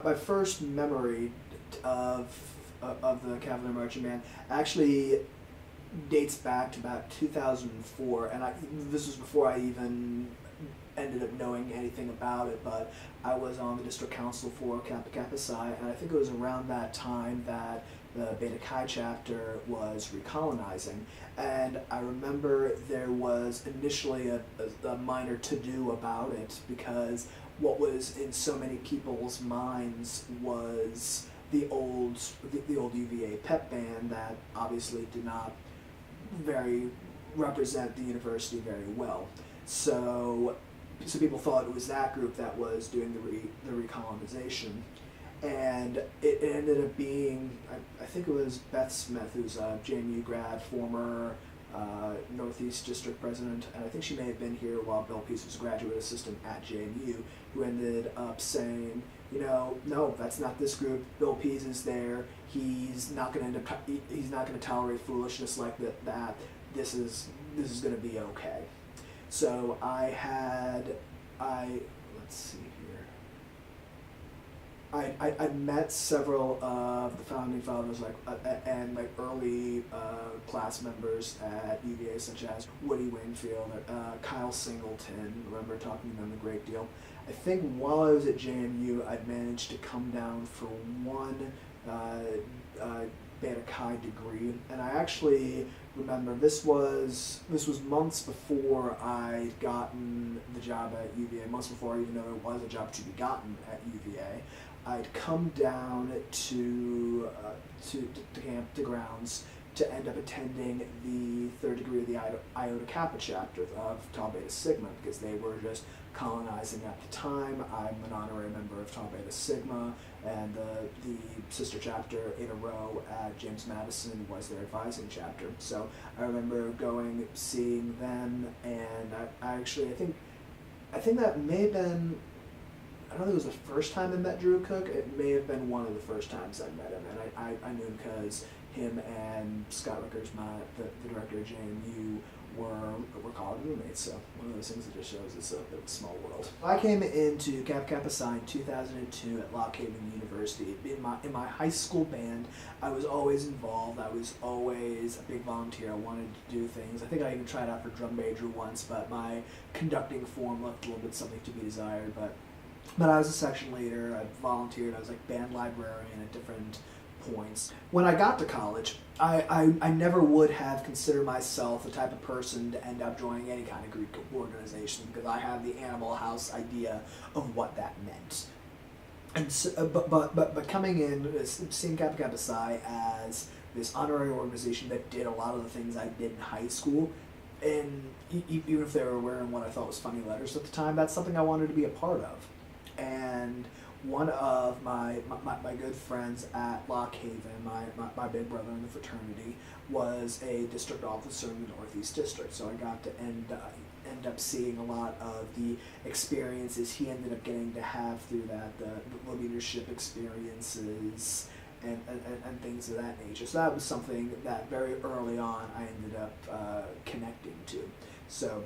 My first memory of the Cavalier Marching Band actually dates back to about 2004, and this was before I even ended up knowing anything about it, but I was on the district council for Kappa Kappa Psi, and I think it was around that time that the Beta Chi chapter was recolonizing, and I remember there was initially a minor to-do about it, because what was in so many people's minds was the old UVA pep band that obviously did not represent the university very well. So people thought it was that group that was doing the recolonization, and it ended up being, I think it was Beth Smith, who's a JMU grad, former Northeast District President, and I think she may have been here while Bill Pease was a graduate assistant at JMU, who ended up saying, no, that's not this group. Bill Pease is there. He's not going to tolerate foolishness like that. This is going to be okay. So let's see here. I met several of the founding fathers, and early class members at UVA, such as Woody Winfield, Kyle Singleton. I remember talking to them a great deal. I think while I was at JMU, I'd managed to come down for one Beta Chi degree, and I actually remember this was months before I'd gotten the job at UVA, months before I even knew there was a job to be gotten at UVA. I'd come down to grounds to end up attending the third degree of the Iota Kappa chapter of Tau Beta Sigma, because they were just colonizing at the time. I'm an honorary member of Tau Beta Sigma, and the sister chapter Eta Rho at James Madison was their advising chapter. So I remember seeing them, and I think that may have been, I don't think it was the first time I met Drew Cook. It may have been one of the first times I met him, and I knew him because him and Scott Rickers, the director of JMU, were college roommates. So one of those things that just shows it's a bit of a small world. I came into Kappa Kappa Psi in 2002 at Lock Haven University. In my high school band, I was always involved. I was always a big volunteer. I wanted to do things. I think I even tried out for drum major once, but my conducting form left a little bit something to be desired. But I was a section leader. I volunteered. I was band librarian at different points. When I got to college, I never would have considered myself the type of person to end up joining any kind of Greek organization, because I have the Animal House idea of what that meant. And so, but coming in, seeing Kappa Kappa Psi as this honorary organization that did a lot of the things I did in high school, and even if they were wearing what I thought was funny letters at the time, that's something I wanted to be a part of. And one of my good friends at Lock Haven, my big brother in the fraternity, was a district officer in the Northeast District. So I got to end up seeing a lot of the experiences he ended up getting to have through that, the leadership experiences and things of that nature. So that was something that very early on I ended up connecting to. So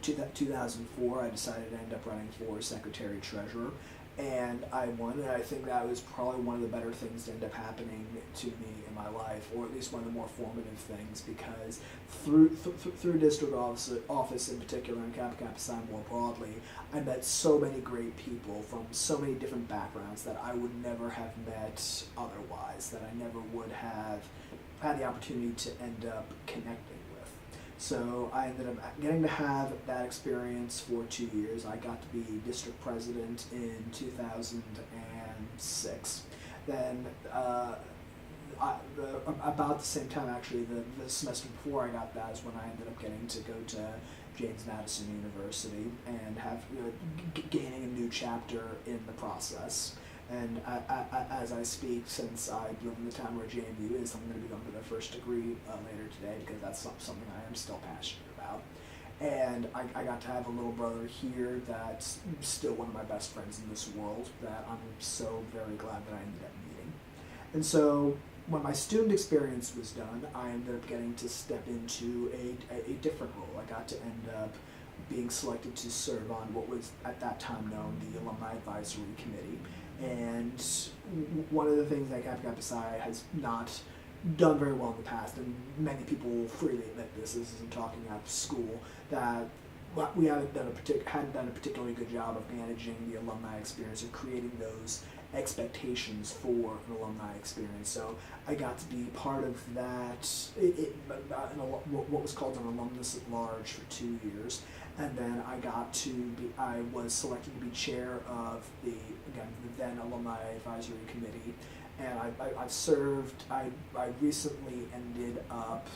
2004, I decided to end up running for secretary-treasurer, and I won, and I think that was probably one of the better things to end up happening to me in my life, or at least one of the more formative things, because through district office in particular, and Kappa Kappa Psi more broadly, I met so many great people from so many different backgrounds that I would never have met otherwise, that I never would have had the opportunity to end up connecting with. So I ended up getting to have that experience for 2 years. I got to be district president in 2006. Then about the same time, actually, the semester before I got that is when I ended up getting to go to James Madison University and have gaining a new chapter in the process. And as I speak, since I live in the town where JMU is, I'm going to be going to their first degree later today, because that's something I am still passionate about. And I got to have a little brother here that's still one of my best friends in this world, that I'm so very glad that I ended up meeting. And so when my student experience was done, I ended up getting to step into a different role. I got to end up being selected to serve on what was at that time known the Alumni Advisory Committee. And one of the things that Kappa Kappa Psi has not done very well in the past, and many people freely admit this in talking at school, that we hadn't done a particularly good job of managing the alumni experience and creating those expectations for an alumni experience. So I got to be part of that, what was called an Alumnus-at-Large for 2 years, and then I was selected to be chair of the then Alumni Advisory Committee, and I've served. I recently ended up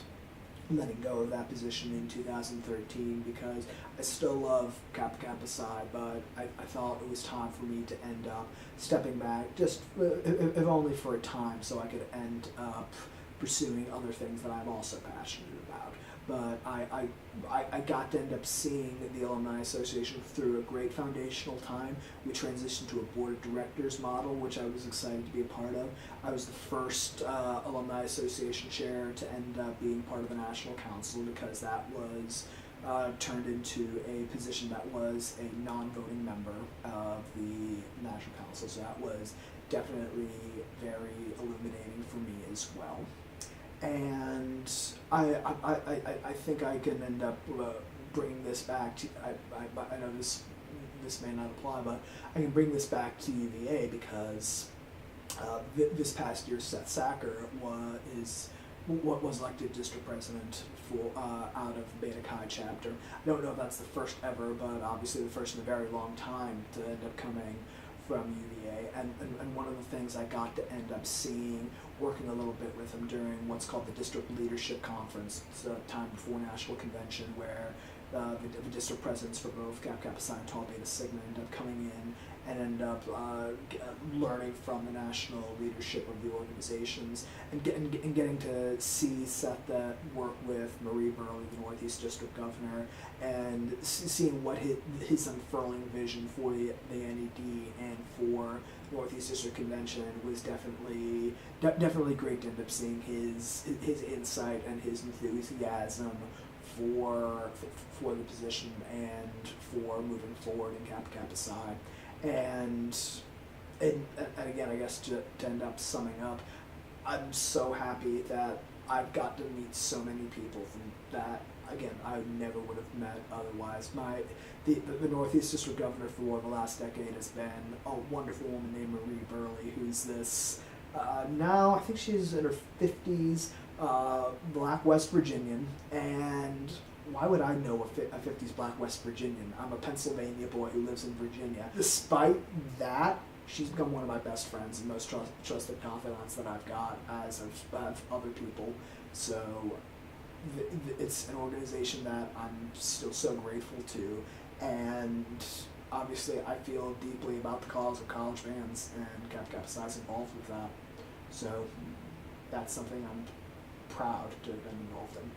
letting go of that position in 2013 because I still love Kappa Kappa Psi, but I thought it was time for me to end up stepping back, just if only for a time, so I could end up pursuing other things that I'm also passionate about. But I got to end up seeing the Alumni Association through a great foundational time. We transitioned to a board of directors model, which I was excited to be a part of. I was the first Alumni Association chair to end up being part of the National Council, because that was turned into a position that was a non-voting member of the National Council. So that was definitely very illuminating for me as well. And I think I can end up bringing this back to, I know this may not apply, but I can bring this back to UVA because this past year Seth Sacker was elected district president for out of Beta Chi chapter. I don't know if that's the first ever, but obviously the first in a very long time to end up coming from UVA, and one of the things I got to end up seeing, working a little bit with him during what's called the District Leadership Conference. It's a time before National Convention where the district presidents for both Kappa Kappa Psi and Tau Beta Sigma end up coming in and end up learning from the national leadership of the organizations, and getting to see Seth work with Marie Burley, the Northeast District Governor, and seeing what his unfurling vision for the NED and for Northeast District Convention was definitely great to end up seeing his insight and his enthusiasm for the position and for moving forward in Kappa Kappa Psi. And again, I guess to end up summing up, I'm so happy that I've got to meet so many people from that, again, I never would have met otherwise. The Northeast District Governor for the last decade has been a wonderful woman named Marie Burley, who's this, now I think she's in her 50s, Black West Virginian, and why would I know a 50s Black West Virginian? I'm a Pennsylvania boy who lives in Virginia. Despite that, she's become one of my best friends and most trusted confidants that I've got, as I've other people. So it's an organization that I'm still so grateful to, and obviously I feel deeply about the cause of college bands, and Kappa Kappa Psi is involved with that. So that's something I'm proud to have been involved in.